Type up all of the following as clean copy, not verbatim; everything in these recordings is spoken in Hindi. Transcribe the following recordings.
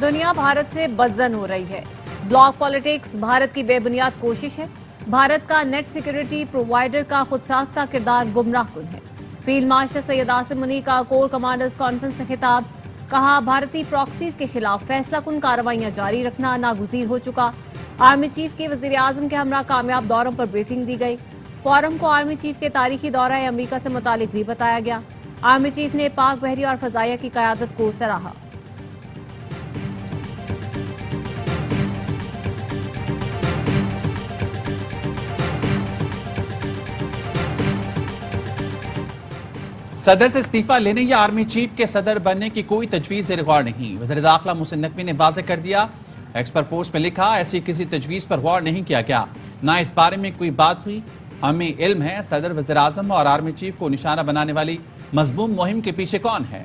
दुनिया भारत से बदजन हो रही है। ब्लॉक पॉलिटिक्स भारत की बेबुनियाद कोशिश है। भारत का नेट सिक्योरिटी प्रोवाइडर का खुद साख्ता किरदार गुमराहकुन है। फील्ड मार्शल सैयद आसिम मुनी का कोर कमांडर्स कॉन्फ्रेंस से खिताब। कहा, भारतीय प्रॉक्सीज के खिलाफ फैसलाकुन कार्रवाइयां जारी रखना नागुज़ीर हो चुका। आर्मी चीफ की वजीर आजम के हमरा कामयाब दौरों पर ब्रीफिंग दी गई। फोरम को आर्मी चीफ के तारीखी दौरा अमरीका से मुतालिक भी बताया गया। आर्मी चीफ ने पाक बहरी और फजाइया की कयादत को सराहा। सदर से इस्तीफा लेने या आर्मी चीफ के सदर बनने की कोई तजवीज गौर नहीं। वज़ीर दाखिला मोहसिन नकवी ने वाज़ेह कर दिया। एक्स पर पोस्ट में लिखा, ऐसी किसी तजवीज पर गौर नहीं किया गया, ना इस बारे में कोई बात हुई। हमें इल्म है सदर, वज़ीर आज़म और आर्मी चीफ को निशाना बनाने वाली मज़मूम मुहिम के पीछे कौन है।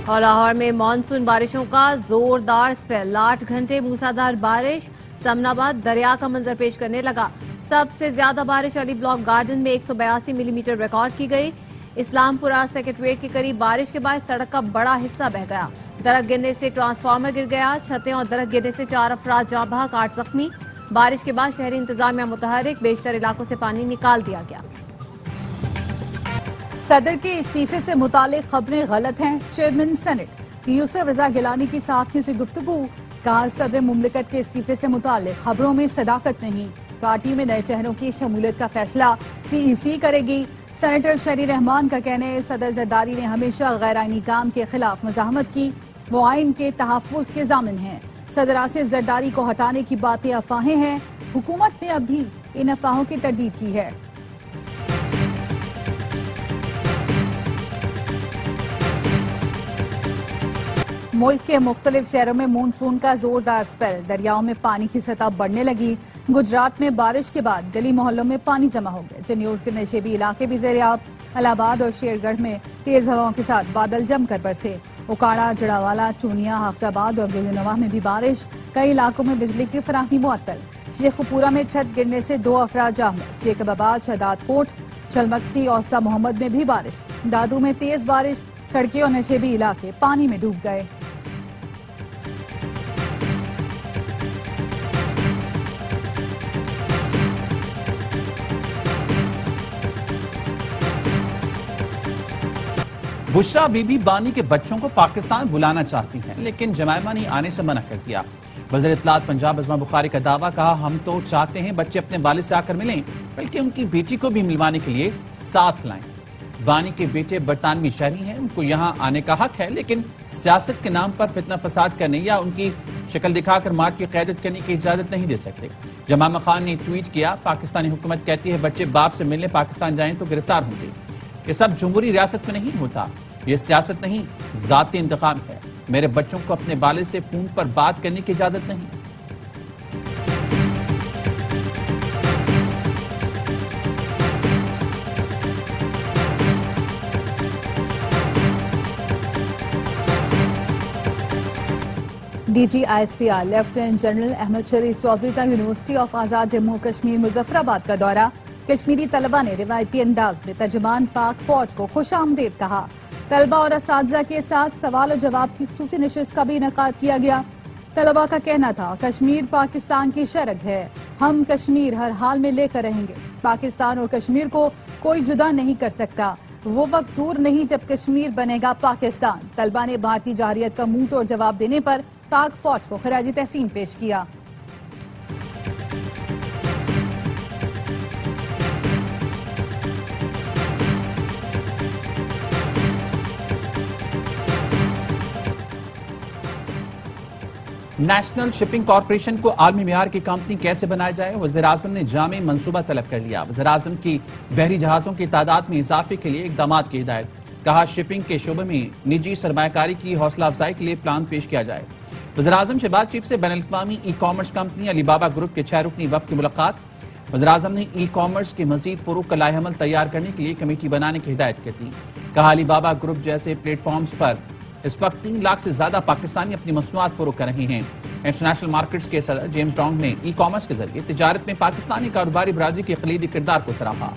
और लाहौर में मानसून बारिशों का जोरदार स्पेल। 8 घंटे मूसलाधार बारिश समनाबाद दरिया का मंजर पेश करने लगा। सबसे ज्यादा बारिश अली ब्लॉक गार्डन में 182 मिलीमीटर रिकॉर्ड की गई। इस्लामपुरा सेक्रेटरीट के करीब बारिश के बाद सड़क का बड़ा हिस्सा बह गया। दरख्त गिरने से ट्रांसफार्मर गिर गया। छतें और दरख्त गिरने से 4 अफराद जाँ बहक, 8 जख्मी। बारिश के बाद शहरी इंतजामिया मुतहरिक, बेशतर इलाकों से पानी निकाल दिया गया। सदर के इस्तीफे से मुतालिक खबरें गलत हैं। चेयरमैन सेनेट यूसुफ रजा गिलानी की सहाफियों से गुफ्तगू। कहा, सदर मुमलिकत के इस्तीफे से मुतालिक खबरों में सदाकत नहीं। पार्टी में नए चेहरों की शमूलियत का फैसला सीईसी करेगी। सेनेटर शरी रहमान का कहना है, सदर जरदारी ने हमेशा गैर आईनी काम के खिलाफ मज़ाहमत की। वो आइन के तहफ़्फ़ुज़ के ज़ामिन हैं। सदर आसिफ जरदारी को हटाने की बातें अफवाहें हैं। हुकूमत ने अभी इन अफवाहों की तरदीद की है। मुल्क के मुख्तलिफ शहरों में मानसून का जोरदार स्पेल। दरियाओं में पानी की सतह बढ़ने लगी। गुजरात में बारिश के बाद गली मोहल्लों में पानी जमा हो गया। जन्यूर के नशेबी इलाके भी ज़ेरियाब। इलाहाबाद और शेरगढ़ में तेज हवाओं के साथ बादल जमकर बरसे। उकाड़ा, जड़ावाला, चूनिया, हाफजाबाद और गुलनवा में भी बारिश। कई इलाकों में बिजली की फराहमी मुअत्तल। शेखपुरा में छत गिरने से 2 अफराद जामर। जेकबाबाद, शहदाद कोट, चलमक्सी, औस्ता मोहम्मद में भी बारिश। दादू में तेज बारिश। सड़कें और नशेबी इलाके पानी में डूब गए। बुशरा बीबी बानी के बच्चों को पाकिस्तान बुलाना चाहती हैं, लेकिन जमायमा ने आने से मना कर दिया। वज़ीर इत्तलात पंजाब अज़मा बुखारी का दावा। कहा, हम तो चाहते हैं बच्चे अपने वालिद से आकर मिलें, बल्कि उनकी बेटी को भी मिलवाने के लिए साथ लाएं। बानी के बेटे बरतानवी शहरी हैं, उनको यहाँ आने का हक है, लेकिन सियासत के नाम पर फितना फसाद करने या उनकी शक्ल दिखाकर मार की क़यादत करने की इजाजत नहीं दे सकते। जमामा खान ने ट्वीट किया, पाकिस्तानी हुकूमत कहती है बच्चे बाप से मिलने पाकिस्तान जाएं तो गिरफ्तार होंगे। ये सब जमहूरी रियासत में नहीं होता। ये सियासत नहीं, जाती इंतकाम है। मेरे बच्चों को अपने वालिद से फोन पर बात करने की इजाजत नहीं। DGISPR लेफ्टिनेंट जनरल अहमद शरीफ चौधरी का यूनिवर्सिटी ऑफ आजाद जम्मू कश्मीर मुजफ्फराबाद का दौरा। कश्मीरी तलबा ने रिवायती अंदाज में तर्जुमान पाक फौज को खुशामदीद कहा। तलबा और असातिज़ा के साथ सवाल और जवाब की खुसूसी नशिस्त का भी इनेकाद किया गया। तलबा का कहना था, कश्मीर पाकिस्तान की शरग है, हम कश्मीर हर हाल में लेकर रहेंगे। पाकिस्तान और कश्मीर को कोई जुदा नहीं कर सकता। वो वक्त दूर नहीं जब कश्मीर बनेगा पाकिस्तान। तलबा ने भारतीय जारियत का मुंह तोड़ जवाब देने पर पाक फौज को खराजी तहसीन पेश किया। नेशनल शिपिंग कॉरपोरेशन को आलमी मियार की कंपनी कैसे बनाया जाए, वज़ीर आज़म ने जामे मंसूबा तलब कर लिया। वज़ीर आज़म की बहरी जहाजों की तादाद में इजाफे के लिए इकदाम की हिदायत। कहा, शिपिंग के शोबे में निजी सरमायाकारी की हौसला अफजाई के लिए प्लान पेश किया जाए। वज़ीर आज़म शहबाज शरीफ से बैनुल अक़वामी e commerce company Alibaba group के 6 रुकनी वफ़द की मुलाकात। वज़ीर आज़म ने ई कॉमर्स के मजीद फ़रोग़ का लाएहमल तैयार करने के लिए कमेटी बनाने की हिदायत कर दी। कहा, अलीबाबा ग्रुप जैसे प्लेटफॉर्म्स पर इस वक्त 3 लाख से ज्यादा पाकिस्तानी अपनी मसनूआत फरोख्त कर रहे हैं। इंटरनेशनल मार्केट्स के सदर जेम्स डोंग ने ई कॉमर्स के जरिए तिजारत में पाकिस्तानी कारोबारी बरादरी के खलीदी किरदार को सराहा।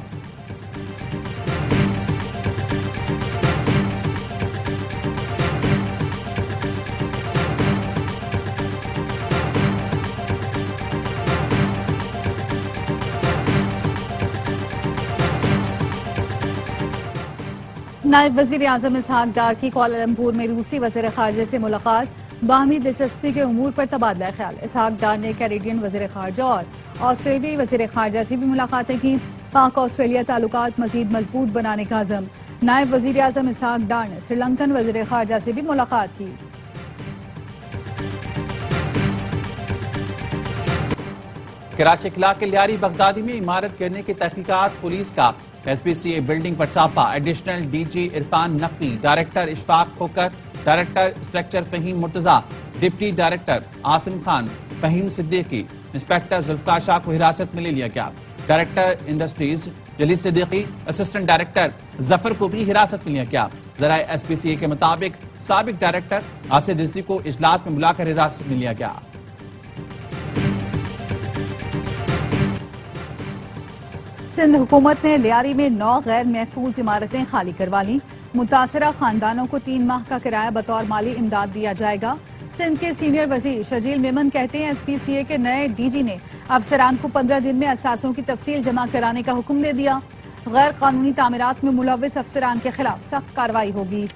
नायब वजीर आजम इसहाक डार की कुआलालंपुर में रूसी वजीर खारजा से मुलाकात, बाहमी दिलचस्पी के उमूर पर तबादला ख्याल। इसहाक डार ने कैनेडियन वजीर खारजा और ऑस्ट्रेलियाई वजीर खारजा से भी मुलाकातें की। पाक ऑस्ट्रेलिया ताल्लुकात मजीद मजबूत बनाने का अज़म। नायब वजीर आजम इसहाक डार ने श्रीलंकन वजीर खारजा से भी मुलाकात की। कराची के इलाके लियारी बगदादी में इमारत गिरने की तहकीकात, पुलिस का SPCA बिल्डिंग पर छापा। Additional DG Irfan Naqvi, director Ishfaq Khokhar, director inspector Faheem Murtaza, deputy director Asim Khan, Faheem Siddiqui, inspector Zulfiqar Shah को हिरासत में ले लिया गया। Director industries Jalil Siddiqui, assistant director Zafar को भी हिरासत में लिया गया। जराए SPCA के मुताबिक साबिक डायरेक्टर आसिफ रिजवी को इजलास में बुलाकर हिरासत में लिया गया। सिंध हुकूमत ने लियारी में 9 गैर महफूज इमारतें खाली करवा ली। मुतासरा खानदानों को 3 माह का किराया बतौर माली इमदाद दिया जाएगा। सिंध के सीनियर वजीर शजील मेमन कहते हैं SPCA के नए DG ने अफसरान को 15 दिन में असासों की तफसील जमा कराने का हुक्म दे दिया। गैर कानूनी तामीरात में मुलव्विस अफसरान के खिलाफ सख्त कार्रवाई होगी।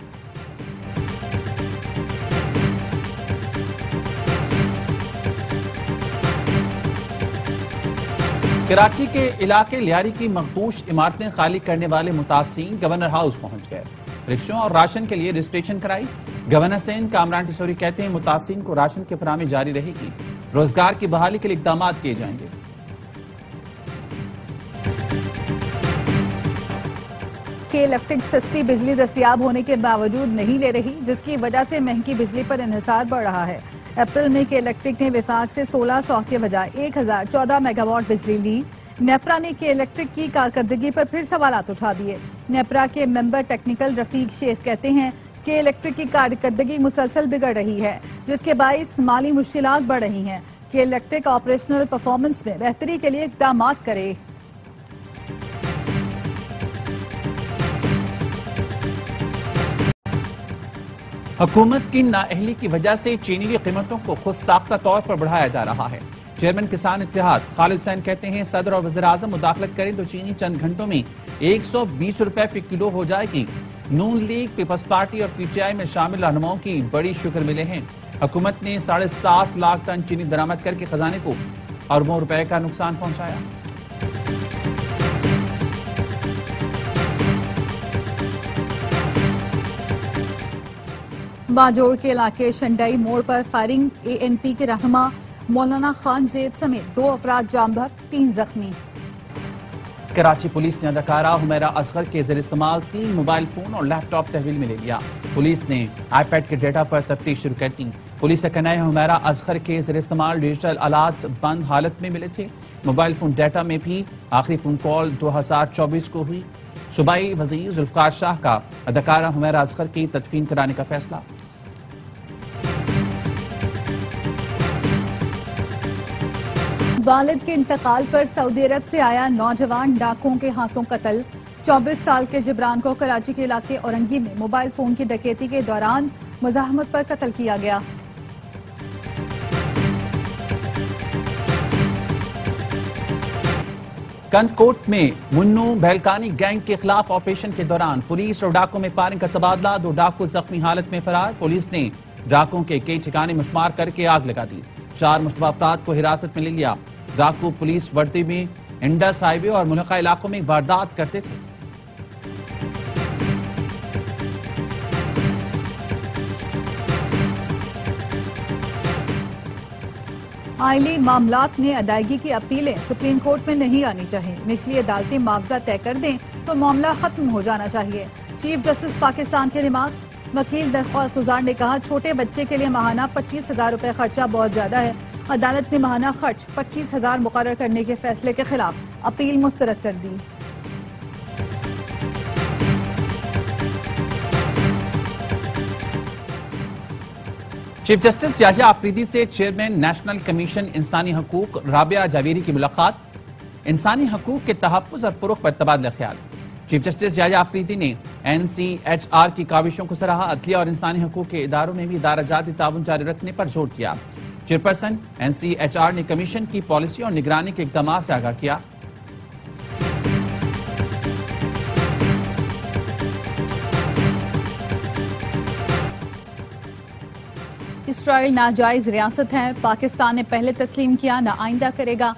कराची के इलाके लियारी की मखबूश इमारतें खाली करने वाले मुतासिरीन गवर्नर हाउस पहुंच गए। रिक्शों और राशन के लिए रजिस्ट्रेशन कराई। गवर्नर सेन कामरान टिसोरी कहते हैं मुतासिरीन को राशन की फराहमी जारी रहेगी। रोजगार की बहाली के लिए इकदाम किए जाएंगे। के इलेक्ट्रिक सस्ती बिजली दस्तयाब होने के बावजूद नहीं ले रही, जिसकी वजह से महंगी बिजली पर इन्हिसार बढ़ रहा है। अप्रैल में के इलेक्ट्रिक ने विफाक से 1600 के बजाय 1014 मेगावाट बिजली ली। नेपरा ने के इलेक्ट्रिक की कारकर्दगी पर फिर सवालात उठा दिए। नेपरा के मेंबर टेक्निकल रफीक शेख कहते हैं कि इलेक्ट्रिक की कारकर्दगी मुसलसल बिगड़ रही है, जिसके बाइस माली मुश्किलात बढ़ रही हैं। कि इलेक्ट्रिक ऑपरेशनल परफॉर्मेंस में बेहतरी के लिए इकदाम करे। हुकूमत की नाअहली की वजह से चीनी की कीमतों को खुद साख्ता तौर पर बढ़ाया जा रहा है। चेयरमैन किसान इत्तेहाद खालिद हुसैन कहते हैं सदर और वज़ीर आज़म मुदाखलत करें तो चीनी चंद घंटों में 120 रुपए फी किलो हो जाएगी। नून लीग, पीपल्स पार्टी और PTI में शामिल रहनुमाओं की बड़ी शुक्र मिले हैं। हुकूमत ने 7.5 लाख टन चीनी दरामद करके खजाने को अरबों रुपए का नुकसान पहुंचाया। बाजोड़ के इलाके शंडाई मोड़ पर फायरिंग, ANP के रहनुमा मौलाना खान ज़ेब समेत 2 अफराद जाम बहक, 3 जख्मी। कराची पुलिस ने अदाकारा हुमैरा असगर के ज़रिए इस्तेमाल 3 मोबाइल फोन और लैपटॉप तहवील में ले लिया। पुलिस ने iPad के डेटा पर तफ्तीश शुरू कर दी। पुलिस का कहना है हुमैरा असगर के ज़रिए इस्तेमाल डिजिटल आलात बंद हालत में मिले थे। मोबाइल फोन डेटा में भी आखिरी फोन कॉल 2024 को हुई। सूबाई वजीर जुल्फकार शाह का अदाकारा हुमैरा असगर की तदफीन कराने का फैसला। वालिद के इंतकाल पर सऊदी अरब से आया नौजवान डाकुओं के हाथों कत्ल। 24 साल के जिब्रान को कराची के इलाके औरंगी में मोबाइल फोन की डकैती के दौरान मुजाहमत पर कत्ल किया गया। कंदकोट में मुन्नू बहलकानी गैंग के खिलाफ ऑपरेशन के दौरान पुलिस और डाकुओं में फायरिंग का तबादला। 2 डाकू जख्मी हालत में फरार। पुलिस ने डाकुओं के कई ठिकाने मुश्तमार करके आग लगा दी। 4 मुश्तबा अफराद को हिरासत में ले लिया। डाकू पुलिस वर्दी में इंडस हाईवे और मुल्का इलाकों में वारदात करते थे। आइली मामलात में अदायगी की अपीलें सुप्रीम कोर्ट में नहीं आनी चाहिए। निचली अदालतें मुआवजा तय कर दें तो मामला खत्म हो जाना चाहिए। चीफ जस्टिस पाकिस्तान के रिमार्क्स। वकील दरख्वास्त गुजार ने कहा छोटे बच्चे के लिए माहाना 25,000 रुपए खर्चा बहुत ज्यादा है। अदालत ने माहाना खर्च 25,000 मुकर्रर करने के फैसले के खिलाफ अपील मुस्तरद कर दी। चीफ जस्टिस याहिया आफरीदी से चेयरमैन नेशनल कमीशन इंसानी हकूक राबिया जावेरी की मुलाकात। इंसानी हकूक के तहफ्फुज़ और फरोग पर तबादला ख्याल। चीफ जस्टिस याहिया आफरीदी ने NCHR की काविशों को सराहा। अदलिया और इंसानी हकूक के इदारों में भी इदारा-जाती ताउन जारी रखने पर जोर दिया। चेयरपर्सन NCHR ने कमीशन की पॉलिसी और निगरानी के इक़दामात से आगाह किया। इसराइल नाजायज रियासत है, पाकिस्तान ने पहले तस्लीम किया, न आइंदा करेगा।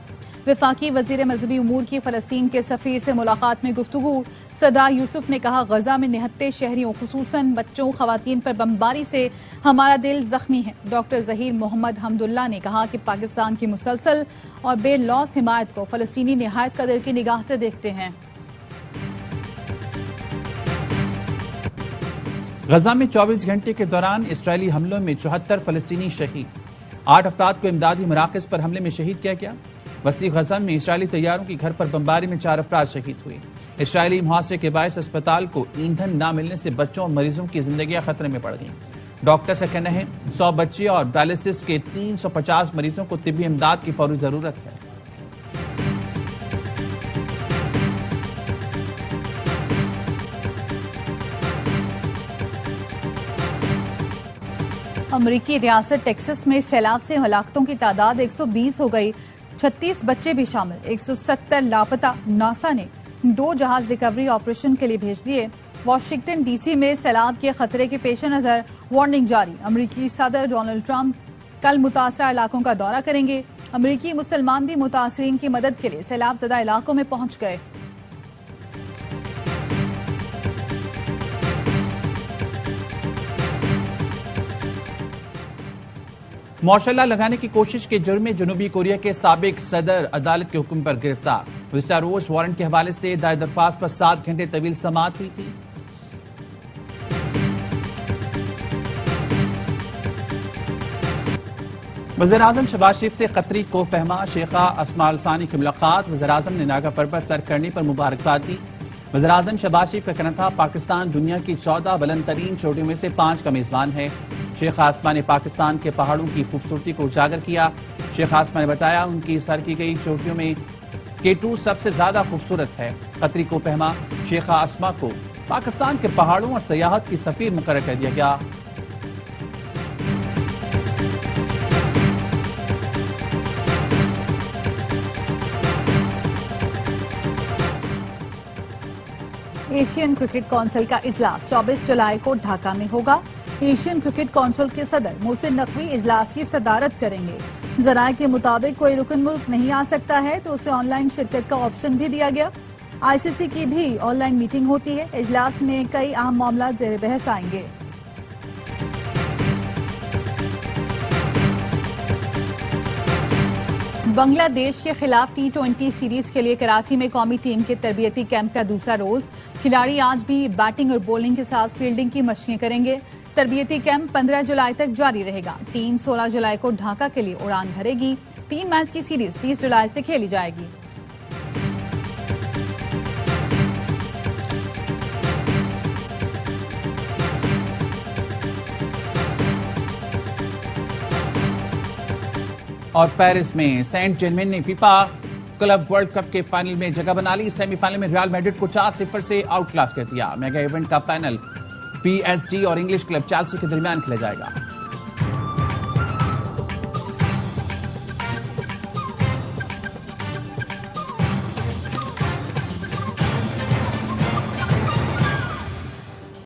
वफाकी वजीर मजहबी उमूर की फलस्तीन के सफीर से मुलाकात में गुफ्तगू। सरदार यूसुफ ने कहा, गजा में निहत्ते शहरियों खुसूसन बच्चों खवातीन पर बमबारी से हमारा दिल जख्मी है। डॉक्टर जहीर मोहम्मद हमदुल्ला ने कहा कि पाकिस्तान की मुसलसल और बेलौस हिमायत को फलस्तीनी निहायत कदर की निगाह से देखते हैं। गजा में 24 घंटे के दौरान इसराइली हमलों में 74 फलस्तीनी शहीद। 8 अफराद को इमदादी मराकज पर हमले में शहीद किया गया। वस्ती गजा में इसराइली तैयारों की घर पर बमबारी में 4 अफराद शहीद हुए। इसराइली मुहासरे के बायस अस्पताल को ईंधन न मिलने से बच्चों और मरीजों की जिंदगियां खतरे में पड़ गईं। डॉक्टर्स का कहना है 100 बच्चे और डायलिसिस के 350 मरीजों को तिब्बी इमदाद की फौरी जरूरत है। अमरीकी रियासत टेक्सास में सैलाब से हलाकतों की तादाद 120 हो गई, 36 बच्चे भी शामिल, 170 लापता। नासा ने 2 जहाज रिकवरी ऑपरेशन के लिए भेज दिए। वाशिंगटन डीसी में सैलाब के खतरे के पेश नजर वार्निंग जारी। अमरीकी सदर डोनाल्ड ट्रंप कल मुतासरा इलाकों का दौरा करेंगे। अमरीकी मुसलमान भी मुतासरीन की मदद के लिए सैलाब ज़दा इलाकों में पहुंच गए। मार्शल लगाने की कोशिश के जुर्म में जनूबी कोरिया के साबिक सदर अदालत के हुक्म पर गिरफ्तार। गुज़िश्ता रोज वारंट के हवाले से दायर दरख्वास्त पर 7 घंटे तवील समाअत हुई थी। वज़ीर-ए-आज़म शहबाज शरीफ से कतरी को पहमा शेखा अस्मा अल सानी की मुलाकात। वज़ीर-ए-आज़म ने नागा पर्वत सर करने पर मुबारकबाद दी। वज़ीर-ए-आज़म शहबाज शरीफ का कहना था, पाकिस्तान दुनिया की 14 बुलंद तरीन चोटियों में से 5 का मेजबान है। शेख आसमा ने पाकिस्तान के पहाड़ों की खूबसूरती को उजागर किया। शेख आसमा ने बताया, उनकी सर की गई चोटियों में K2 सबसे ज्यादा खूबसूरत है। कतरी को पहमा शेख आसमा को पाकिस्तान के पहाड़ों और सयाहत की सफीर मुकर्रर कर दिया गया। एशियन क्रिकेट काउंसिल का इजलास 24 जुलाई को ढाका में होगा। एशियन क्रिकेट काउंसिल के सदर मोहसिन नकवी इजलास की सदारत करेंगे। जराये के मुताबिक कोई रुकन मुल्क नहीं आ सकता है तो उसे ऑनलाइन शिरकत का ऑप्शन भी दिया गया। आईसीसी की भी ऑनलाइन मीटिंग होती है। इजलास में कई अहम मामला जेर बहस आएंगे। बांग्लादेश के खिलाफ T20 सीरीज के लिए कराची में कौमी टीम के तरबियती कैंप का दूसरा रोज। खिलाड़ी आज भी बैटिंग और बॉलिंग के साथ फील्डिंग की मशकें करेंगे। तरबियती कैंप 15 जुलाई तक जारी रहेगा। टीम 16 जुलाई को ढाका के लिए उड़ान भरेगी। 3 मैच की सीरीज 30 जुलाई से खेली जाएगी। और पेरिस में सेंट जेरमेन ने फीफा क्लब वर्ल्ड कप के फाइनल में जगह बना ली। सेमीफाइनल में रियल मैड्रिड को 4-0 से आउट क्लास कर दिया। मेगा इवेंट का फाइनल PSG और इंग्लिश क्लब चेल्सी के दरमियान खेला जाएगा।